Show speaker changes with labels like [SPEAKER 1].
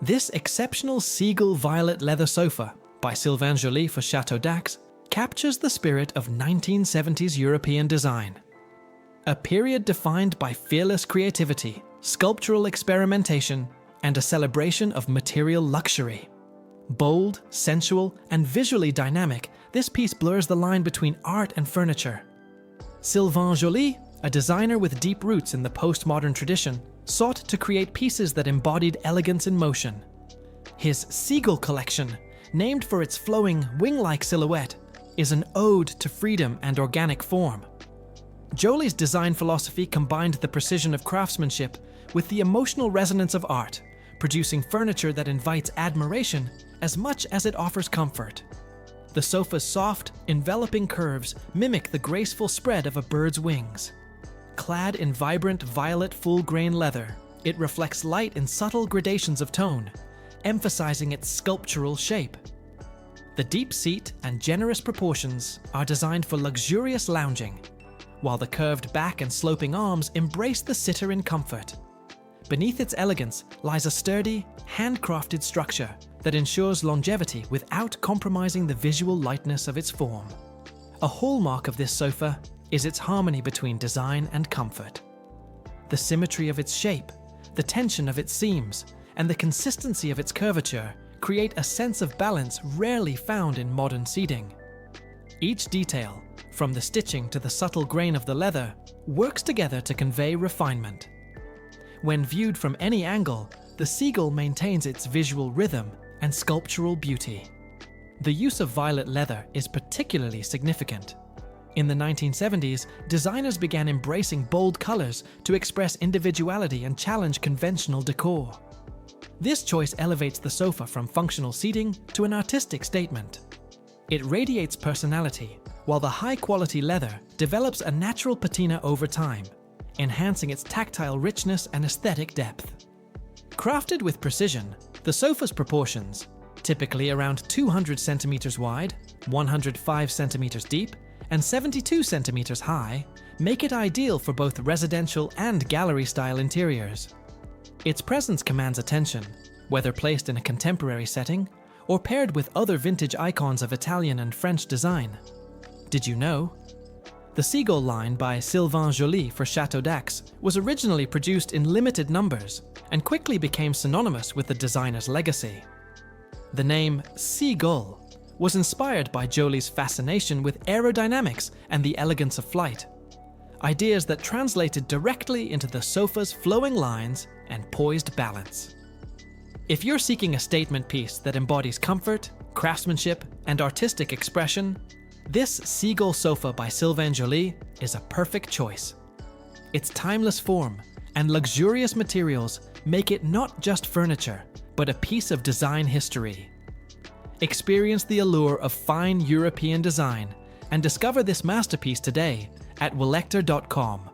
[SPEAKER 1] This exceptional Seagull Violet Leather Sofa by Sylvain Joly for Château captures the spirit of 1970s European design. A period defined by fearless creativity, sculptural experimentation, and a celebration of material luxury. Bold, sensual, and visually dynamic, this piece blurs the line between art and furniture. Sylvain Joly, a designer with deep roots in the postmodern tradition, sought to create pieces that embodied elegance in motion. His Seagull collection, named for its flowing, wing-like silhouette, is an ode to freedom and organic form. Joly's design philosophy combined the precision of craftsmanship with the emotional resonance of art, producing furniture that invites admiration as much as it offers comfort. The sofa's soft, enveloping curves mimic the graceful spread of a bird's wings. Clad in vibrant violet full-grain leather, it reflects light in subtle gradations of tone, emphasizing its sculptural shape. The deep seat and generous proportions are designed for luxurious lounging, while the curved back and sloping arms embrace the sitter in comfort. Beneath its elegance lies a sturdy, handcrafted structure that ensures longevity without compromising the visual lightness of its form. A hallmark of this sofa is its harmony between design and comfort. The symmetry of its shape, the tension of its seams, and the consistency of its curvature create a sense of balance rarely found in modern seating. Each detail, from the stitching to the subtle grain of the leather, works together to convey refinement. When viewed from any angle, the Seagull maintains its visual rhythm and sculptural beauty. The use of violet leather is particularly significant. In the 1970s, designers began embracing bold colors to express individuality and challenge conventional decor. This choice elevates the sofa from functional seating to an artistic statement. It radiates personality, while the high-quality leather develops a natural patina over time, enhancing its tactile richness and aesthetic depth. Crafted with precision, the sofa's proportions, typically around 200 centimeters wide, 105 centimeters deep, and 72 centimeters high, make it ideal for both residential and gallery-style interiors. Its presence commands attention, whether placed in a contemporary setting or paired with other vintage icons of Italian and French design. Did you know? The Seagull line by Sylvain Joly for Château was originally produced in limited numbers and quickly became synonymous with the designer's legacy. The name Seagull was inspired by Joly's fascination with aerodynamics and the elegance of flight, ideas that translated directly into the sofa's flowing lines and poised balance. If you're seeking a statement piece that embodies comfort, craftsmanship, and artistic expression, this Seagull sofa by Sylvain Joly is a perfect choice. Its timeless form and luxurious materials make it not just furniture, but a piece of design history. Experience the allure of fine European design and discover this masterpiece today at wellector.com.